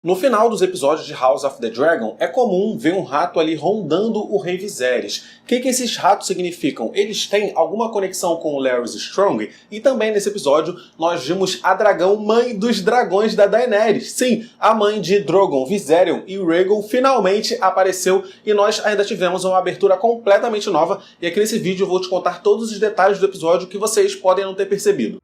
No final dos episódios de House of the Dragon, é comum ver um rato ali rondando o Rei Viserys. O que esses ratos significam? Eles têm alguma conexão com o Larys Strong? E também nesse episódio nós vimos a dragão mãe dos dragões da Daenerys. Sim, a mãe de Drogon, Viserion e Rhaegal finalmente apareceu e nós ainda tivemos uma abertura completamente nova. E aqui nesse vídeo eu vou te contar todos os detalhes do episódio que vocês podem não ter percebido.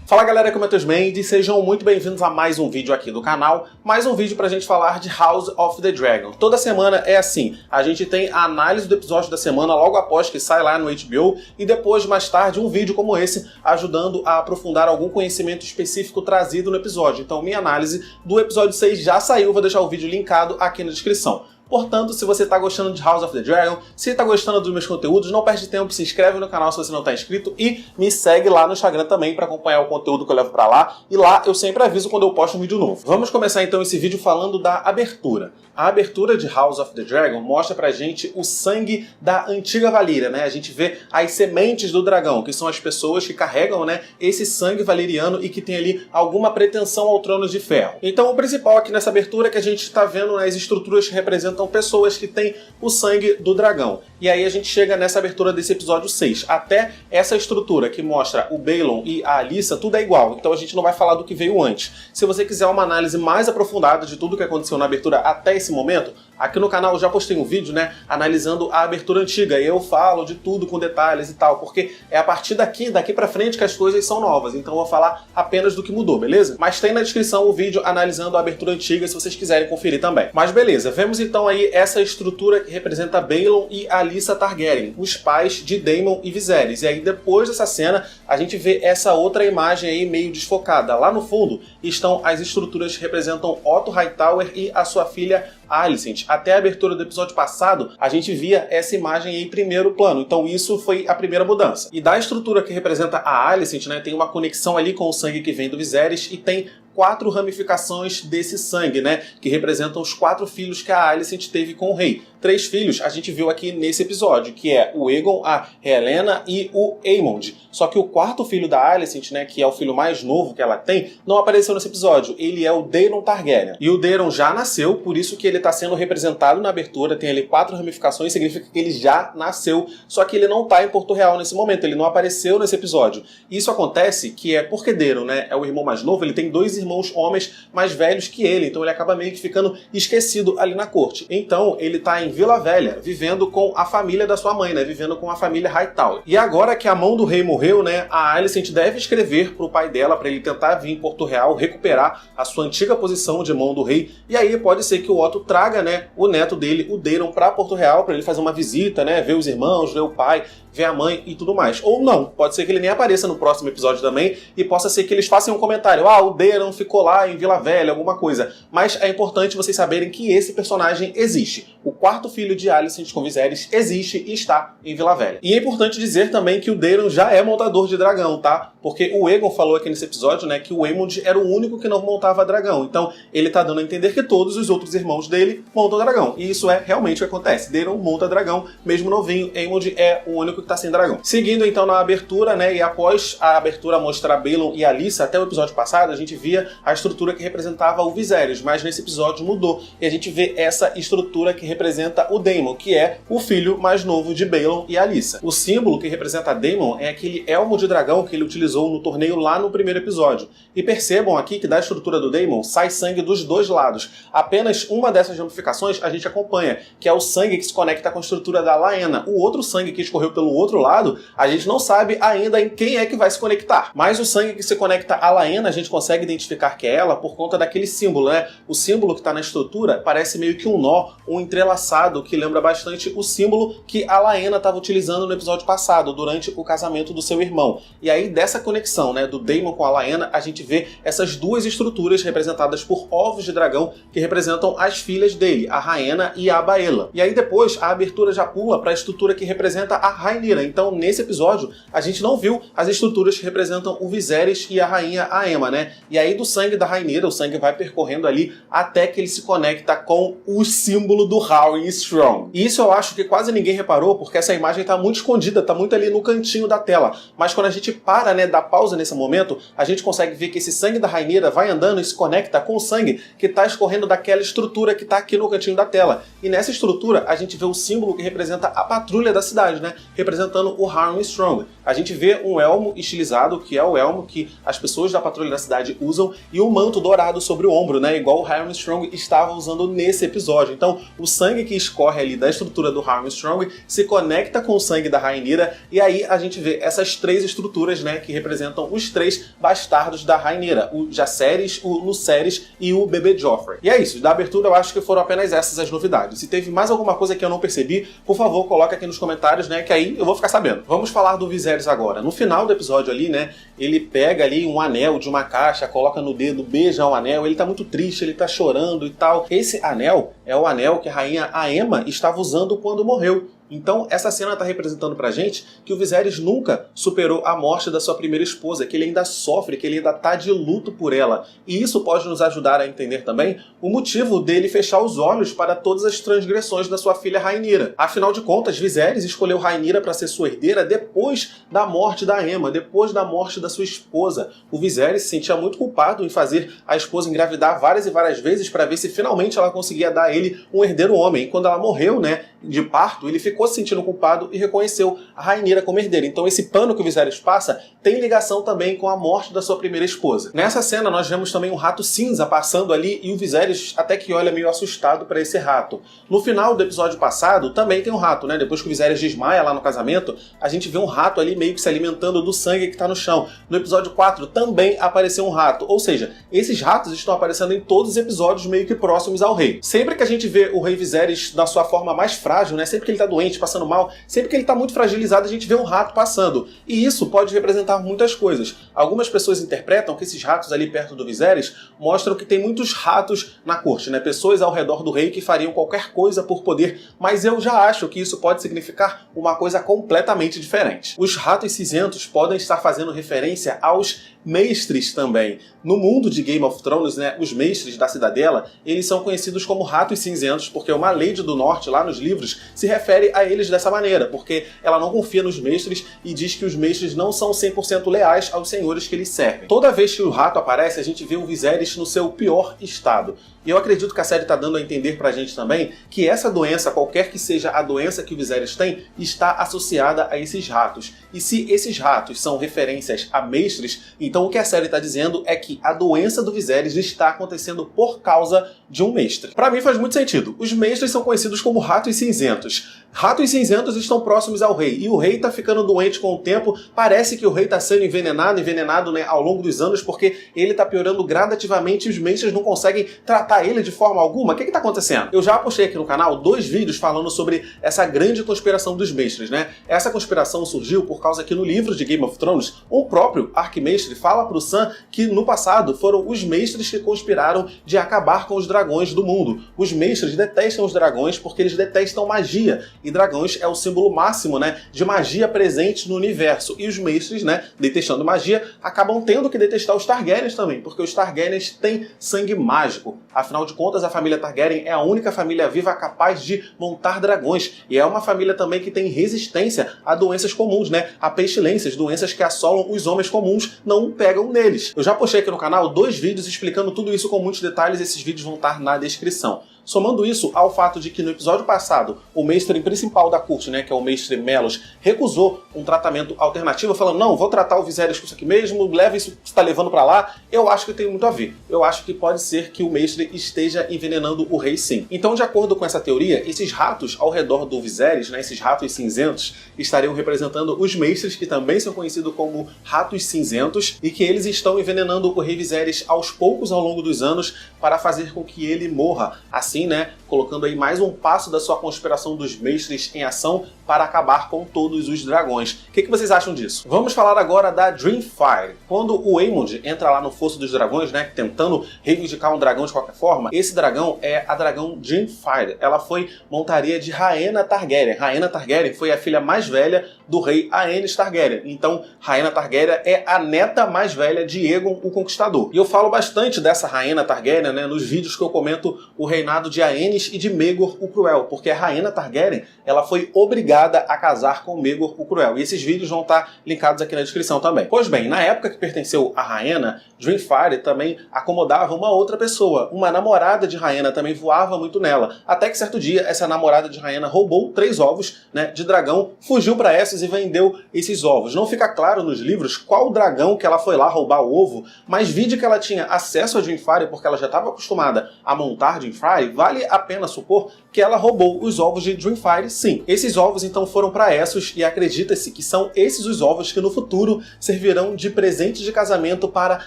Fala galera, aqui é o Matheus Mendes, sejam muito bem-vindos a mais um vídeo aqui do canal, mais um vídeo pra gente falar de House of the Dragon. Toda semana é assim, a gente tem a análise do episódio da semana logo após que sai lá no HBO e depois, mais tarde, um vídeo como esse, ajudando a aprofundar algum conhecimento específico trazido no episódio. Então minha análise do episódio 6 já saiu, vou deixar o vídeo linkado aqui na descrição. Portanto, se você está gostando de House of the Dragon, se está gostando dos meus conteúdos, não perde tempo, se inscreve no canal se você não está inscrito e me segue lá no Instagram também para acompanhar o conteúdo que eu levo para lá. E lá eu sempre aviso quando eu posto um vídeo novo. Vamos começar então esse vídeo falando da abertura. A abertura de House of the Dragon mostra pra gente o sangue da antiga Valíria, né? A gente vê as sementes do dragão, que são as pessoas que carregam, né, esse sangue valeriano e que tem ali alguma pretensão ao trono de ferro. Então o principal aqui nessa abertura é que a gente está vendo as estruturas que representam pessoas que têm o sangue do dragão. E aí a gente chega nessa abertura desse episódio 6. Até essa estrutura que mostra o Balon e a Alyssa, tudo é igual. Então a gente não vai falar do que veio antes. Se você quiser uma análise mais aprofundada de tudo que aconteceu na abertura até esse momento, aqui no canal eu já postei um vídeo, né, analisando a abertura antiga, e eu falo de tudo com detalhes e tal, porque é a partir daqui pra frente que as coisas são novas, então eu vou falar apenas do que mudou, beleza? Mas tem na descrição o vídeo analisando a abertura antiga, se vocês quiserem conferir também. Mas beleza, vemos então aí essa estrutura que representa Balon e Alyssa Targaryen, os pais de Daemon e Viserys, e aí depois dessa cena a gente vê essa outra imagem aí meio desfocada. Lá no fundo estão as estruturas que representam Otto Hightower e a sua filha Alicent. Até a abertura do episódio passado, a gente via essa imagem em primeiro plano, então isso foi a primeira mudança. E da estrutura que representa a Alicent, né, tem uma conexão ali com o sangue que vem do Viserys e tem 4 ramificações desse sangue, né, que representam os 4 filhos que a Alicent teve com o rei. 3 filhos a gente viu aqui nesse episódio, que é o Aegon, a Rhaelena e o Aemond. Só que o 4º filho da Alicent, né, que é o filho mais novo que ela tem, não apareceu nesse episódio. Ele é o Daemon Targaryen. E o Daemon já nasceu, por isso que ele está sendo representado na abertura, tem ali 4 ramificações, significa que ele já nasceu, só que ele não está em Porto Real nesse momento, ele não apareceu nesse episódio. Isso acontece que é porque Daemon, né, é o irmão mais novo, ele tem 2 irmãos homens mais velhos que ele, então ele acaba meio que ficando esquecido ali na corte. Então ele tá em Vila Velha, vivendo com a família da sua mãe, né, vivendo com a família Hightower. E agora que a mão do rei morreu, né, a Alicent deve escrever pro pai dela para ele tentar vir em Porto Real, recuperar a sua antiga posição de mão do rei, e aí pode ser que o Otto traga, né, o neto dele, o Daemon, para Porto Real, para ele fazer uma visita, né, ver os irmãos, ver o pai, ver a mãe e tudo mais. Ou não, pode ser que ele nem apareça no próximo episódio também e possa ser que eles façam um comentário, o Daemon ficou lá em Vila Velha, alguma coisa. Mas é importante vocês saberem que esse personagem existe. O 4º filho de Alicent com Viserys existe e está em Vila Velha. E é importante dizer também que o Daemon já é montador de dragão, tá? Porque o Aegon falou aqui nesse episódio, né, que o Aemond era o único que não montava dragão. Então ele tá dando a entender que todos os outros irmãos dele montam dragão. E isso é realmente o que acontece. Daemon monta dragão, mesmo novinho. Aemond é o único que tá sem dragão. Seguindo então na abertura, né, e após a abertura mostrar Balon e Alyssa, até o episódio passado a gente via a estrutura que representava o Viserys, mas nesse episódio mudou. E a gente vê essa estrutura que representa o Daemon, que é o filho mais novo de Balon e Alyssa. O símbolo que representa Daemon é aquele elmo de dragão que ele utilizou no torneio lá no primeiro episódio. E percebam aqui que da estrutura do Daemon sai sangue dos dois lados. Apenas uma dessas ramificações a gente acompanha, que é o sangue que se conecta com a estrutura da Laena. O outro sangue que escorreu pelo outro lado, a gente não sabe ainda em quem é que vai se conectar. Mas o sangue que se conecta à Laena, a gente consegue identificar que é ela por conta daquele símbolo, né? O símbolo que está na estrutura parece meio que um nó, um entrelaçado, que lembra bastante o símbolo que a Laena estava utilizando no episódio passado, durante o casamento do seu irmão. E aí, dessa conexão, né, do Daemon com a Laena, a gente vê essas duas estruturas representadas por ovos de dragão que representam as filhas dele, a Rhaena e a Baela. E aí depois a abertura já pula para a estrutura que representa a Rhaenyra. Então nesse episódio a gente não viu as estruturas que representam o Viserys e a rainha Aemma, né? E aí do sangue da Rhaenyra, o sangue vai percorrendo ali até que ele se conecta com o símbolo do Howling Strong. E isso eu acho que quase ninguém reparou, porque essa imagem está muito escondida, está muito ali no cantinho da tela. Mas quando a gente para, né, dar pausa nesse momento, a gente consegue ver que esse sangue da Rhaenyra vai andando e se conecta com o sangue que está escorrendo daquela estrutura que está aqui no cantinho da tela. E nessa estrutura a gente vê o símbolo que representa a patrulha da cidade, né? Representando o Harwin Strong. A gente vê um elmo estilizado, que é o elmo que as pessoas da patrulha da cidade usam, e um manto dourado sobre o ombro, né? Igual o Harwin Strong estava usando nesse episódio. Então, o sangue que escorre ali da estrutura do Harwin Strong se conecta com o sangue da Rhaenyra, e aí a gente vê essas três estruturas, né, que representam os três bastardos da Rhaenyra, o Jacaerys, o Lucerys e o bebê Joffrey. E é isso, da abertura eu acho que foram apenas essas as novidades. Se teve mais alguma coisa que eu não percebi, por favor, coloca aqui nos comentários, né, que aí eu vou ficar sabendo. Vamos falar do Viserys agora. No final do episódio ali, né, ele pega ali um anel de uma caixa, coloca no dedo, beija o anel, ele tá muito triste, ele tá chorando e tal. Esse anel é o anel que a rainha Aemma estava usando quando morreu. Então, essa cena está representando pra gente que o Viserys nunca superou a morte da sua primeira esposa, que ele ainda sofre, que ele ainda tá de luto por ela. E isso pode nos ajudar a entender também o motivo dele fechar os olhos para todas as transgressões da sua filha Rhaenyra. Afinal de contas, Viserys escolheu Rhaenyra para ser sua herdeira depois da morte da Aemma, depois da morte da sua esposa. O Viserys se sentia muito culpado em fazer a esposa engravidar várias e várias vezes para ver se finalmente ela conseguia dar a ele um herdeiro homem. E quando ela morreu, né, de parto, ele ficou se sentindo culpado e reconheceu a Rhaenyra como herdeira. Então esse pano que o Viserys passa tem ligação também com a morte da sua primeira esposa. Nessa cena nós vemos também um rato cinza passando ali e o Viserys até que olha meio assustado para esse rato. No final do episódio passado também tem um rato, né? Depois que o Viserys desmaia lá no casamento, a gente vê um rato ali meio que se alimentando do sangue que está no chão. No episódio 4 também apareceu um rato, ou seja, esses ratos estão aparecendo em todos os episódios meio que próximos ao rei. Sempre que a gente vê o rei Viserys na sua forma mais frágil, né? Sempre que ele está doente, passando mal, sempre que ele está muito fragilizado, a gente vê um rato passando. E isso pode representar muitas coisas. Algumas pessoas interpretam que esses ratos ali perto do Viserys mostram que tem muitos ratos na corte, né? Pessoas ao redor do rei que fariam qualquer coisa por poder, mas eu já acho que isso pode significar uma coisa completamente diferente. Os ratos cinzentos podem estar fazendo referência aos mestres também. No mundo de Game of Thrones, né, os mestres da Cidadela, eles são conhecidos como ratos cinzentos, porque uma Lady do Norte, lá nos livros, se refere a eles dessa maneira, porque ela não confia nos mestres e diz que os mestres não são 100% leais aos senhores que eles servem. Toda vez que o rato aparece, a gente vê o Viserys no seu pior estado. E eu acredito que a série está dando a entender pra gente também que essa doença, qualquer que seja a doença que o Viserys tem, está associada a esses ratos. E se esses ratos são referências a mestres, então o que a série está dizendo é que a doença do Viserys está acontecendo por causa de um mestre. Pra mim faz muito sentido. Os mestres são conhecidos como ratos cinzentos. Ratos cinzentos estão próximos ao rei, e o rei tá ficando doente com o tempo. Parece que o rei tá sendo envenenado, né, ao longo dos anos, porque ele tá piorando gradativamente e os mestres não conseguem tratar ele de forma alguma. O que tá acontecendo? Eu já postei aqui no canal 2 vídeos falando sobre essa grande conspiração dos mestres, né? Essa conspiração surgiu por causa que no livro de Game of Thrones, o próprio arquimestre fala pro Sam que no passado foram os mestres que conspiraram de acabar com os dragões do mundo. Os mestres detestam os dragões porque eles detestam magia. E dragões é o símbolo máximo, né, de magia presente no universo. E os mestres, né, detestando magia, acabam tendo que detestar os Targaryens também, porque os Targaryens têm sangue mágico. Afinal de contas, a família Targaryen é a única família viva capaz de montar dragões. E é uma família também que tem resistência a doenças comuns, né, a pestilências, doenças que assolam os homens comuns, não pegam neles. Eu já postei aqui no canal 2 vídeos explicando tudo isso com muitos detalhes, esses vídeos vão estar na descrição. Somando isso ao fato de que no episódio passado o mestre principal da corte, né, que é o mestre Melos, recusou um tratamento alternativo, falando, não, vou tratar o Viserys com isso aqui mesmo, leva isso que você está levando para lá, eu acho que tem muito a ver. Eu acho que pode ser que o mestre esteja envenenando o rei sim. Então, de acordo com essa teoria, esses ratos ao redor do Viserys, né, esses ratos cinzentos, estariam representando os mestres, que também são conhecidos como ratos cinzentos, e que eles estão envenenando o rei Viserys aos poucos ao longo dos anos para fazer com que ele morra. Assim, né, colocando aí mais um passo da sua conspiração dos mestres em ação para acabar com todos os dragões. O que vocês acham disso? Vamos falar agora da Dreamfire. Quando o Aemond entra lá no Fosso dos Dragões, né, tentando reivindicar um dragão de qualquer forma, esse dragão é a dragão Dreamfire. Ela foi montaria de Rhaena Targaryen. Rhaena Targaryen foi a filha mais velha do rei Aenys Targaryen. Então, Rhaena Targaryen é a neta mais velha de Aegon o Conquistador. E eu falo bastante dessa Rhaena Targaryen, né, nos vídeos que eu comento o reinado reinado de Aenys e de Maegor o Cruel, porque a Rhaena Targaryen ela foi obrigada a casar com Maegor o Cruel. E esses vídeos vão estar linkados aqui na descrição também. Pois bem, na época que pertenceu a Rhaena, Dreamfire também acomodava uma outra pessoa. Uma namorada de Rhaena também voava muito nela. Até que certo dia, essa namorada de Rhaena roubou 3 ovos, né, de dragão, fugiu para Essos e vendeu esses ovos. Não fica claro nos livros qual dragão que ela foi lá roubar o ovo, mas vide que ela tinha acesso a Dreamfire porque ela já estava acostumada a montar Dreamfire, vale a pena supor que ela roubou os ovos de Dreamfire, sim. Esses ovos então foram para Essos e acredita-se que são esses os ovos que no futuro servirão de presente de casamento para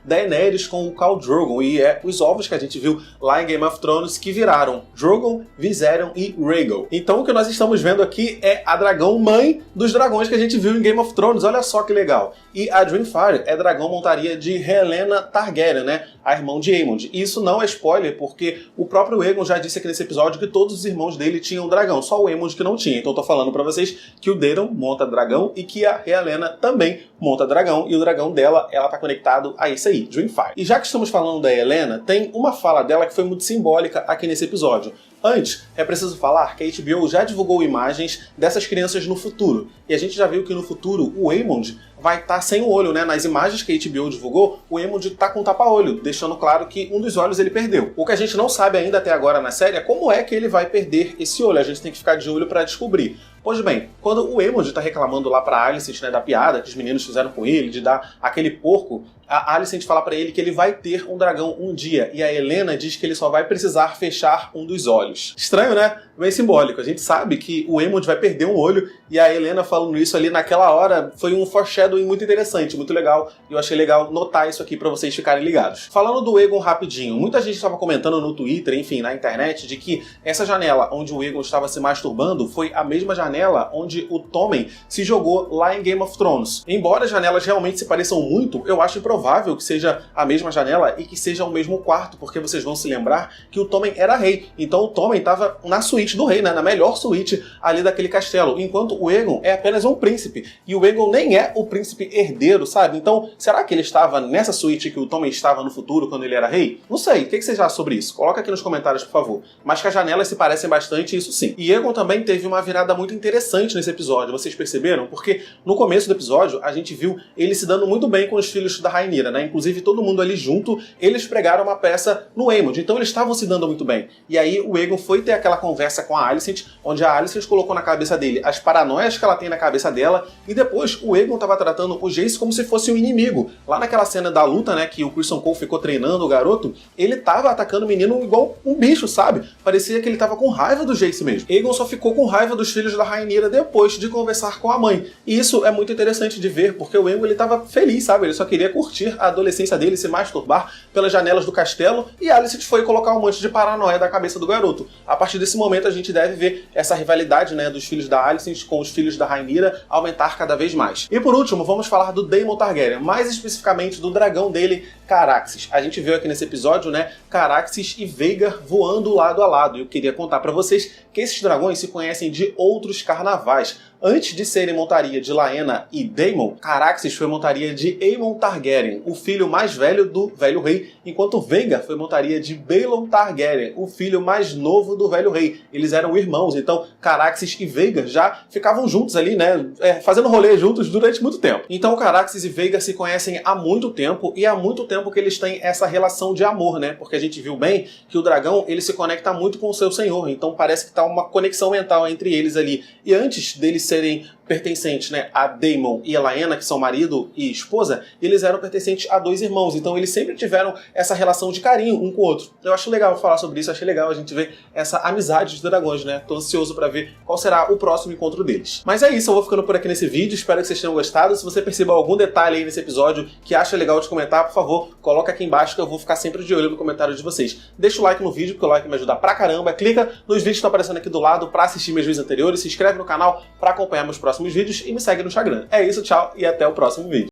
Daenerys com o Khal Drogo, e é os ovos que a gente viu lá em Game of Thrones que viraram Drogon, Viserion e Rhaegal. Então o que nós estamos vendo aqui é a dragão mãe dos dragões que a gente viu em Game of Thrones, olha só que legal. E a Dreamfire é dragão montaria de Helaena Targaryen, né, a irmã de Aemond. E isso não é spoiler, porque o próprio Aegon já disse aqui nesse episódio que todos os irmãos dele tinham dragão, só o Aemond que não tinha. Então eu tô falando pra vocês que o Daeron monta dragão e que a Helaena também monta dragão, e o dragão dela, ela tá conectado a esse aí, Dreamfire. E já que estamos falando da Helaena, tem uma fala dela que foi muito simbólica aqui nesse episódio. Antes, é preciso falar que a HBO já divulgou imagens dessas crianças no futuro. E a gente já viu que no futuro o Aemond vai estar sem o olho, né? Nas imagens que a HBO divulgou, o Aemond tá com tapa-olho, deixando claro que um dos olhos ele perdeu. O que a gente não sabe ainda até agora na série é como é que ele vai perder esse olho. A gente tem que ficar de olho para descobrir. Pois bem, quando o Aemond tá reclamando lá pra Alicent, né, da piada que os meninos fizeram com ele, de dar aquele porco, a Alicent fala pra ele que ele vai ter um dragão um dia, e a Helaena diz que ele só vai precisar fechar um dos olhos. Estranho, né? Bem simbólico. A gente sabe que o Aemond vai perder um olho, e a Helaena falando isso ali naquela hora foi um foreshadowing muito interessante, muito legal, e eu achei legal notar isso aqui pra vocês ficarem ligados. Falando do Aegon rapidinho, muita gente estava comentando no Twitter, enfim, na internet, de que essa janela onde o Aegon estava se masturbando foi a mesma janela onde o Tommen se jogou lá em Game of Thrones. Embora as janelas realmente se pareçam muito, eu acho improvável que seja a mesma janela e que seja o mesmo quarto, porque vocês vão se lembrar que o Tommen era rei, então o Tommen estava na suíte do rei, né, na melhor suíte ali daquele castelo, enquanto o Aegon é apenas um príncipe, e o Aegon nem é o príncipe herdeiro, sabe? Então, será que ele estava nessa suíte que o Tommen estava no futuro quando ele era rei? Não sei, o que vocês acham sobre isso? Coloca aqui nos comentários, por favor. Mas que as janelas se parecem bastante, isso sim. E Aegon também teve uma virada muito interessante nesse episódio, vocês perceberam? Porque no começo do episódio a gente viu ele se dando muito bem com os filhos da Rhaenyra, né? Inclusive todo mundo ali junto, eles pregaram uma peça no Aemond, então eles estavam se dando muito bem. E aí o Aegon foi ter aquela conversa com a Alicent, onde a Alicent colocou na cabeça dele as paranoias que ela tem na cabeça dela, e depois o Aegon estava tratando o Jace como se fosse um inimigo. Lá naquela cena da luta, né, que o Criston Cole ficou treinando o garoto, ele tava atacando o menino igual um bicho, sabe? Parecia que ele tava com raiva do Jace mesmo. Aegon só ficou com raiva dos filhos da Rhaenyra depois de conversar com a mãe. E isso é muito interessante de ver, porque o Aegon ele tava feliz, sabe? Ele só queria curtir a adolescência dele, se masturbar pelas janelas do castelo, e Alicent foi colocar um monte de paranoia da cabeça do garoto. A partir desse momento a gente deve ver essa rivalidade, né, dos filhos da Alicent com os filhos da Rhaenyra aumentar cada vez mais. E por último, vamos falar do Daemon Targaryen, mais especificamente do dragão dele, Caraxes. A gente viu aqui nesse episódio, né, Caraxes e Vhagar voando lado a lado. E eu queria contar pra vocês que esses dragões se conhecem de outros carnavais. Antes de serem montaria de Laena e Daemon, Caraxes foi montaria de Aemon Targaryen, o filho mais velho do velho rei, enquanto Vhagar foi montaria de Baelon Targaryen, o filho mais novo do velho rei. Eles eram irmãos, então Caraxes e Vhagar já ficavam juntos ali, né, fazendo rolê juntos durante muito tempo. Então Caraxes e Vhagar se conhecem há muito tempo, e há muito tempo que eles têm essa relação de amor, né, porque a gente viu bem que o dragão, ele se conecta muito com o seu senhor, então parece que tá uma conexão mental entre eles ali. E antes deles serem pertencentes, né, a Daemon e a Laena, que são marido e esposa, eles eram pertencentes a 2 irmãos, então eles sempre tiveram essa relação de carinho um com o outro. Eu acho legal falar sobre isso, achei legal a gente ver essa amizade dos dragões, né? Tô ansioso pra ver qual será o próximo encontro deles. Mas é isso, eu vou ficando por aqui nesse vídeo, espero que vocês tenham gostado. Se você percebeu algum detalhe aí nesse episódio que acha legal de comentar, por favor, coloca aqui embaixo que eu vou ficar sempre de olho no comentário de vocês. Deixa o like no vídeo, porque o like me ajuda pra caramba, clica nos vídeos que estão aparecendo aqui do lado pra assistir meus vídeos anteriores, se inscreve no canal pra acompanhar meus próximos vídeos e me segue no Instagram. É isso, tchau e até o próximo vídeo.